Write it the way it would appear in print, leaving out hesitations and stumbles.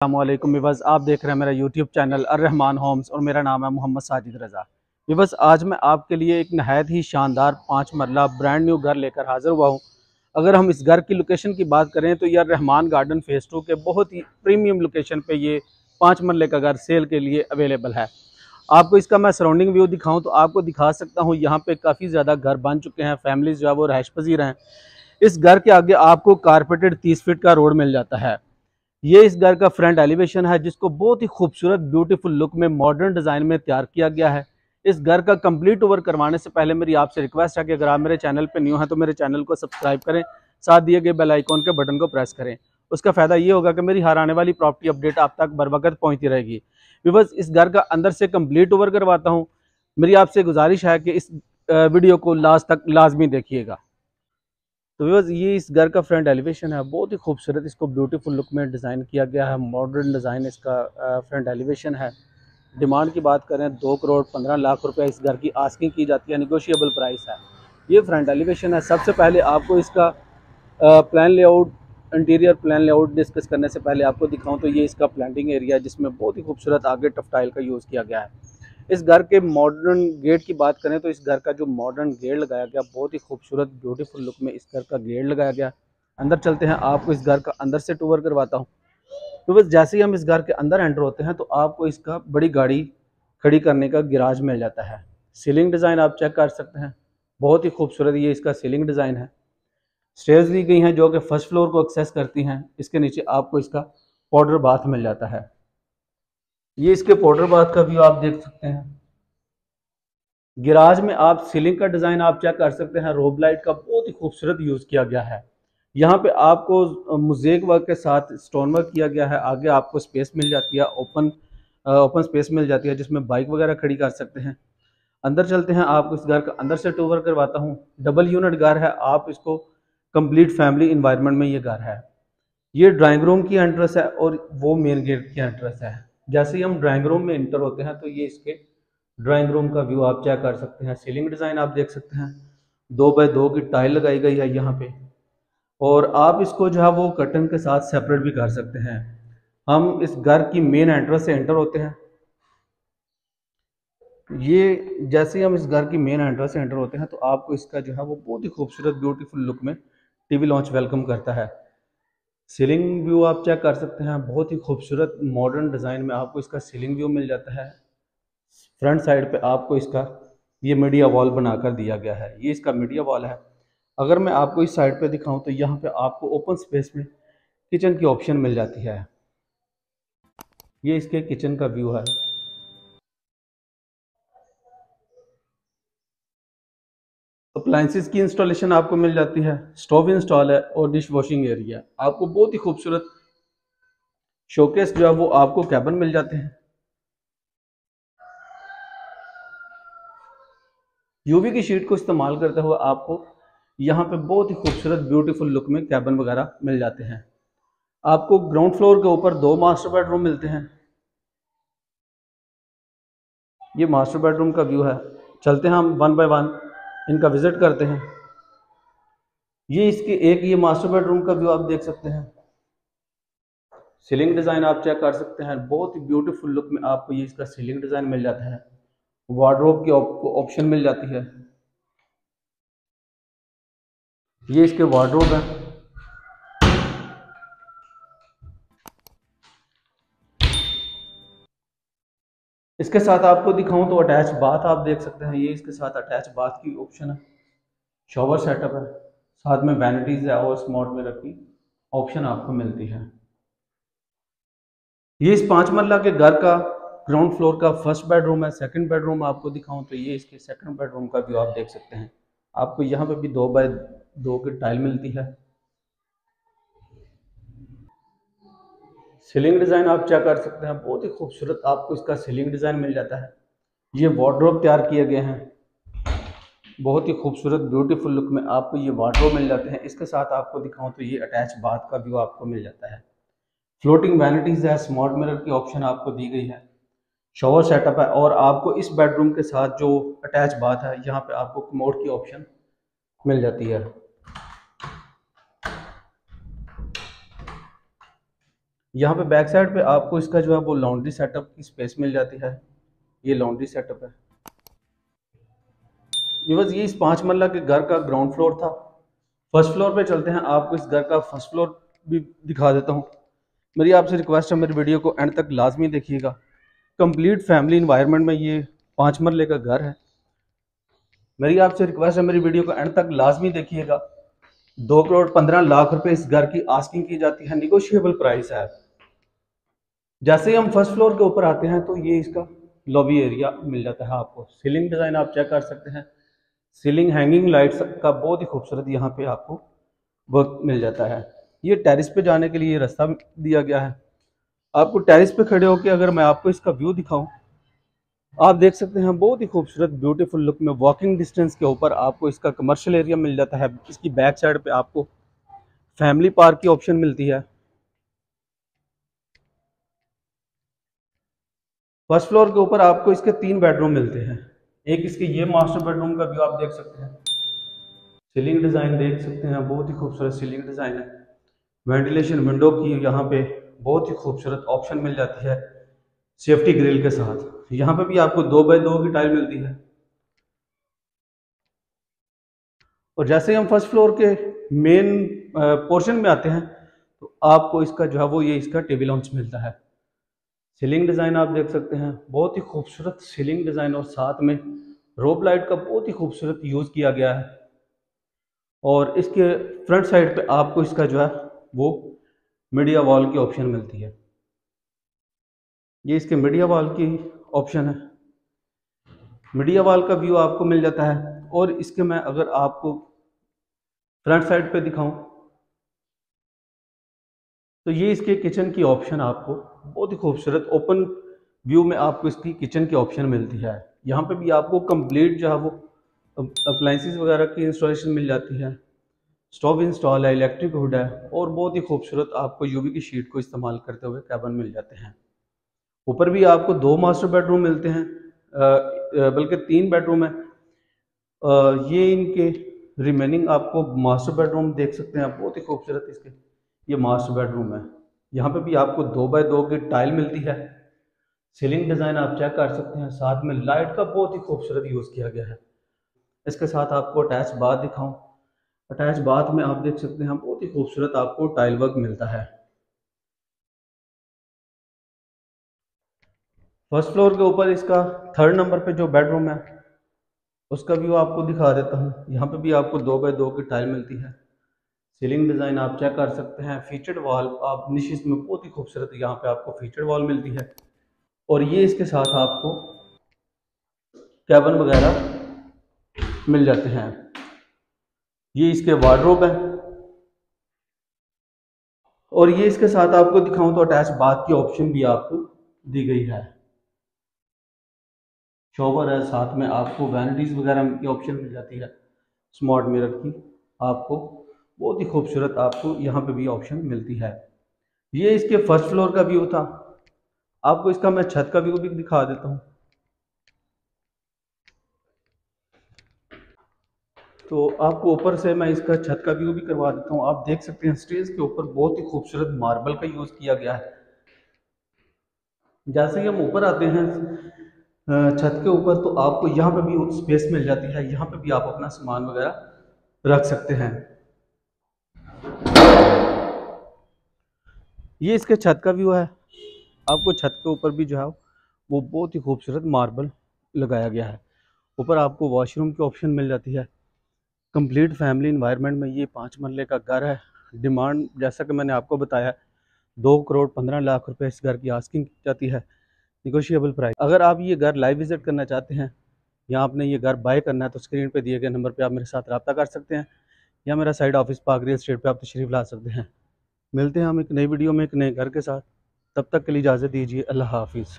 अस्सलामुअलैकुम विवस, आप देख रहे हैं मेरा यूट्यूब चैनल अर्रहमान होम्स और मेरा नाम है मोहम्मद साजिद रज़ा। विवस, आज मैं आपके लिए एक नहायत ही शानदार 5 मरला ब्रांड न्यू घर लेकर हाज़िर हुआ हूँ। अगर हम इस घर की लोकेशन की बात करें तो यह रहमान गार्डन फेज़ 2 के बहुत ही प्रीमियम लोकेशन पे ये 5 मरले का घर सेल के लिए अवेलेबल है। आपको इसका मैं सराउंडिंग व्यू दिखाऊँ तो आपको दिखा सकता हूँ। यहाँ पे काफ़ी ज़्यादा घर बन चुके हैं, फैमिलीज जो है वो रहायश पजीर हैं। इस घर के आगे आपको कारपेटेड 30 फीट का रोड मिल जाता है। ये इस घर का फ्रंट एलिवेशन है, जिसको बहुत ही खूबसूरत ब्यूटीफुल लुक में मॉडर्न डिज़ाइन में तैयार किया गया है। इस घर का कंप्लीट ओवर करवाने से पहले मेरी आपसे रिक्वेस्ट है कि अगर आप मेरे चैनल पर न्यू हैं तो मेरे चैनल को सब्सक्राइब करें, साथ दिए गए बेल आइकॉन के बटन को प्रेस करें। उसका फ़ायदा ये होगा कि मेरी हर आने वाली प्रॉपर्टी अपडेट आप तक बर वक्त पहुँचती रहेगी। व्यूअर्स, इस घर का अंदर से कंप्लीट ओवर करवाता हूँ। मेरी आपसे गुजारिश है कि इस वीडियो को लास्ट तक लाजमी देखिएगा। तो व्यूअर्स, ये इस घर का फ्रंट एलिवेशन है, बहुत ही खूबसूरत, इसको ब्यूटीफुल लुक में डिज़ाइन किया गया है। मॉडर्न डिज़ाइन इसका फ्रंट एलिवेशन है। डिमांड की बात करें 2 करोड़ 15 लाख रुपए इस घर की आस्किंग की जाती है, निगोशिएबल प्राइस है। ये फ्रंट एलिवेशन है। सबसे पहले आपको इसका plan layout, interior plan layout discuss करने से पहले आपको दिखाऊं तो ये इसका प्लांटिंग एरिया है, जिसमें बहुत ही खूबसूरत आगे टफ्टाइल का यूज़ किया गया है। इस घर के मॉडर्न गेट की बात करें तो इस घर का जो मॉडर्न गेट लगाया गया, बहुत ही खूबसूरत ब्यूटीफुल लुक में इस घर का गेट लगाया गया। अंदर चलते हैं, आपको इस घर का अंदर से टूर करवाता हूँ। तो बस जैसे ही हम इस घर के अंदर एंटर होते हैं तो आपको इसका बड़ी गाड़ी खड़ी करने का गिराज मिल जाता है। सीलिंग डिज़ाइन आप चेक कर सकते हैं, बहुत ही खूबसूरत ये इसका सीलिंग डिज़ाइन है। स्टेयर्स दी गई हैं जो कि फर्स्ट फ्लोर को एक्सेस करती हैं। इसके नीचे आपको इसका पाउडर बाथ मिल जाता है। ये इसके पाउडर बाथ का व्यू आप देख सकते हैं। गिराज में आप सीलिंग का डिज़ाइन आप चेक कर सकते हैं, रोब लाइट का बहुत ही खूबसूरत यूज़ किया गया है। यहाँ पे आपको मोज़ेक वर्क के साथ स्टोन वर्क किया गया है। आगे आपको स्पेस मिल जाती है, ओपन स्पेस मिल जाती है, जिसमें बाइक वगैरह खड़ी कर सकते हैं। अंदर चलते हैं, आपको इस घर का अंदर से टूर करवाता हूँ। डबल यूनिट घर है, आप इसको कंप्लीट फैमिली इन्वायरमेंट में ये घर है। ये ड्राइंग रूम की एंट्रेंस है और वो मेन गेट की एंट्रेंस है। जैसे ही हम ड्राइंग रूम में इंटर होते हैं तो ये इसके ड्राइंग रूम का व्यू आप चेक कर सकते हैं। सीलिंग डिज़ाइन आप देख सकते हैं, 2x2 की टाइल लगाई गई है यहाँ पे, और आप इसको जो है वो कर्टन के साथ सेपरेट भी कर सकते हैं। हम इस घर की मेन एंट्रेंस से एंटर होते हैं। ये जैसे ही हम इस घर की मेन एंट्रेंस से एंटर होते हैं तो आपको इसका जो है वो बहुत ही खूबसूरत ब्यूटीफुल लुक में टीवी लॉन्च वेलकम करता है। सीलिंग व्यू आप चेक कर सकते हैं, बहुत ही खूबसूरत मॉडर्न डिज़ाइन में आपको इसका सीलिंग व्यू मिल जाता है। फ्रंट साइड पे आपको इसका ये मीडिया वॉल बनाकर दिया गया है, ये इसका मीडिया वॉल है। अगर मैं आपको इस साइड पे दिखाऊं तो यहाँ पे आपको ओपन स्पेस में किचन की ऑप्शन मिल जाती है। ये इसके किचन का व्यू है। अप्लायंसेस की इंस्टॉलेशन आपको मिल जाती है, स्टोव इंस्टॉल है और डिश वॉशिंग एरिया। आपको बहुत ही खूबसूरत शोकेस जो है वो आपको कैबिन मिल जाते हैं। यूवी की शीट को इस्तेमाल करते हुए आपको यहाँ पे बहुत ही खूबसूरत ब्यूटीफुल लुक में कैबिन वगैरह मिल जाते हैं। आपको ग्राउंड फ्लोर के ऊपर 2 मास्टर बेडरूम मिलते हैं। ये मास्टर बेडरूम का व्यू है। चलते हैं हम 1 बाय 1 इनका विजिट करते हैं। ये इसके ये मास्टर बेडरूम का व्यू आप देख सकते हैं। सीलिंग डिज़ाइन आप चेक कर सकते हैं, बहुत ही ब्यूटीफुल लुक में आपको ये इसका सीलिंग डिज़ाइन मिल जाता है। वार्डरोब की ऑप्शन मिल जाती है। ये इसके वार्डरोब है। इसके साथ आपको दिखाऊं तो अटैच बाथ आप देख सकते हैं, ये इसके साथ अटैच बाथ की ऑप्शन है। शॉवर सेटअप है, साथ में वैनिटीज है और स्मार्ट मिरर की ऑप्शन आपको मिलती है। ये इस 5 मरला के घर का ग्राउंड फ्लोर का फर्स्ट बेडरूम है। सेकंड बेडरूम आपको दिखाऊं तो ये इसके सेकंड बेडरूम का व्यू आप देख सकते हैं। आपको यहाँ पे भी 2x2 की टाइल मिलती है। सीलिंग डिज़ाइन आप चेक कर सकते हैं, बहुत ही खूबसूरत आपको इसका सीलिंग डिज़ाइन मिल जाता है। ये वार्डरोब तैयार किए गए हैं, बहुत ही खूबसूरत ब्यूटीफुल लुक में आपको ये वार्डरोब मिल जाते हैं। इसके साथ आपको दिखाऊं तो ये अटैच बाथ का व्यू आपको मिल जाता है। फ्लोटिंग वैनिटीज है, स्मार्ट मिरर की ऑप्शन आपको दी गई है। शॉवर सेटअप है और आपको इस बेडरूम के साथ जो अटैच बाथ है यहाँ पे आपको कमोड की ऑप्शन मिल जाती है। यहाँ पे बैक साइड पे आपको इसका जो है वो लॉन्ड्री सेटअप की स्पेस मिल जाती है। ये लॉन्ड्री सेटअप है। बस ये इस 5 मरला के घर का ग्राउंड फ्लोर था। फर्स्ट फ्लोर पे चलते हैं, आपको इस घर का फर्स्ट फ्लोर भी दिखा देता हूँ। मेरी आपसे रिक्वेस्ट है, मेरी वीडियो को एंड तक लाजमी देखिएगा। कंप्लीट फैमिली इन्वायरमेंट में ये 5 मरले का घर है। मेरी आपसे रिक्वेस्ट है, मेरी वीडियो को एंड तक लाजमी देखिएगा। 2,15,00,000 रुपए इस घर की आस्किंग की जाती है, निगोशिएबल प्राइस है। जैसे ही हम फर्स्ट फ्लोर के ऊपर आते हैं तो ये इसका लॉबी एरिया मिल जाता है आपको। सीलिंग डिज़ाइन आप चेक कर सकते हैं। सीलिंग हैंगिंग लाइट्स का बहुत ही खूबसूरत यहाँ पे आपको वर्क मिल जाता है। ये टेरिस पे जाने के लिए रास्ता दिया गया है। आपको टेरिस पे खड़े होकर अगर मैं आपको इसका व्यू दिखाऊं, आप देख सकते हैं बहुत ही खूबसूरत ब्यूटीफुल लुक में वॉकिंग डिस्टेंस के ऊपर आपको इसका कमर्शियल एरिया मिल जाता है। इसकी बैक साइड पे आपको फैमिली पार्क की ऑप्शन मिलती है। फर्स्ट फ्लोर के ऊपर आपको इसके 3 बेडरूम मिलते हैं। एक इसके ये मास्टर बेडरूम का व्यू आप देख सकते हैं। सीलिंग डिज़ाइन देख सकते हैं, बहुत ही खूबसूरत सीलिंग डिज़ाइन है। वेंटिलेशन विंडो की यहाँ पे बहुत ही खूबसूरत ऑप्शन मिल जाती है सेफ्टी ग्रिल के साथ। यहाँ पे भी आपको 2x2 की टाइल मिलती है। और जैसे ही हम फर्स्ट फ्लोर के मेन पोर्शन में आते हैं तो आपको इसका जो है वो ये इसका टीवी लॉन्च मिलता है। सीलिंग डिज़ाइन आप देख सकते हैं, बहुत ही खूबसूरत सीलिंग डिज़ाइन और साथ में रोप लाइट का बहुत ही खूबसूरत यूज़ किया गया है। और इसके फ्रंट साइड पे आपको इसका जो है वो मीडिया वॉल की ऑप्शन मिलती है। ये इसके मीडिया वॉल की ऑप्शन है। मीडिया वॉल का व्यू आपको मिल जाता है। और इसके मैं अगर आपको फ्रंट साइड पे दिखाऊं तो ये इसके किचन की ऑप्शन आपको बहुत ही खूबसूरत ओपन व्यू में आपको इसकी किचन की ऑप्शन मिलती है। यहाँ पे भी आपको कंप्लीट जो है वो अप्लाइंसेस वगैरह की इंस्टॉलेशन मिल जाती है। स्टोव इंस्टॉल है, इलेक्ट्रिक हुड है और बहुत ही खूबसूरत आपको यूवी की शीट को इस्तेमाल करते हुए कैबिन मिल जाते हैं। ऊपर भी आपको 2 मास्टर बेडरूम मिलते हैं, बल्कि 3 बेडरूम है। ये इनके रिमेनिंग आपको मास्टर बेडरूम देख सकते हैं आप, बहुत ही खूबसूरत इसके ये मास्टर बेडरूम है। यहाँ पे भी आपको 2x2 की टाइल मिलती है। सीलिंग डिज़ाइन आप चेक कर सकते हैं, साथ में लाइट का बहुत ही खूबसूरत यूज़ किया गया है। इसके साथ आपको अटैच बाथ दिखाऊं। अटैच बाथ में आप देख सकते हैं बहुत ही खूबसूरत आपको टाइल वर्क मिलता है। फर्स्ट फ्लोर के ऊपर इसका 3rd नंबर पे जो बेडरूम है उसका व्यू आपको दिखा देता हूँ। यहाँ पे भी आपको 2x2 की टाइल मिलती है। सीलिंग डिज़ाइन आप चेक कर सकते हैं। फीचर्ड वॉल आप निशिस में बहुत ही खूबसूरत यहाँ पे आपको फीचर्ड वॉल मिलती है। और ये इसके साथ आपको कैबिन वगैरह मिल जाते हैं। ये इसके वार्डरोब है। और ये इसके साथ आपको दिखाऊं तो अटैच बाथ की ऑप्शन भी आपको दी गई है। शॉवर है, साथ में आपको वैनिटीज़ वगैरह की ऑप्शन मिल जाती है। स्मार्ट मिरर की आपको बहुत ही खूबसूरत आपको यहाँ पे भी ऑप्शन मिलती है। ये इसके फर्स्ट फ्लोर का व्यू था। आपको इसका मैं छत का व्यू भी दिखा देता हूँ। तो आपको ऊपर से मैं इसका छत का व्यू भी करवा देता हूँ। आप देख सकते हैं स्टेज के ऊपर बहुत ही खूबसूरत मार्बल का यूज़ किया गया है। जैसे ही हम ऊपर आते हैं छत के ऊपर तो आपको यहाँ पे भी स्पेस मिल जाती है। यहाँ पे भी आप अपना सामान वगैरह रख सकते हैं। ये इसके छत का व्यू है। आपको छत के ऊपर भी जो है वो बहुत ही खूबसूरत मार्बल लगाया गया है। ऊपर आपको वॉशरूम की ऑप्शन मिल जाती है। कंप्लीट फैमिली इन्वायरमेंट में ये 5 मरले का घर है। डिमांड जैसा कि मैंने आपको बताया 2,15,00,000 रुपए इस घर की आस्किंग की जाती है, निगोशिएबल प्राइस। अगर आप ये घर लाइव विजिट करना चाहते हैं या आपने ये घर बाय करना है तो स्क्रीन पे दिए गए नंबर पे आप मेरे साथ रब्ता कर सकते हैं या मेरा side office park real estate पे आप तशरीफ़ ला सकते हैं। मिलते हैं हम एक नई वीडियो में एक नए घर के साथ। तब तक के लिए इजाज़त दीजिए। अल्लाह हाफिज़।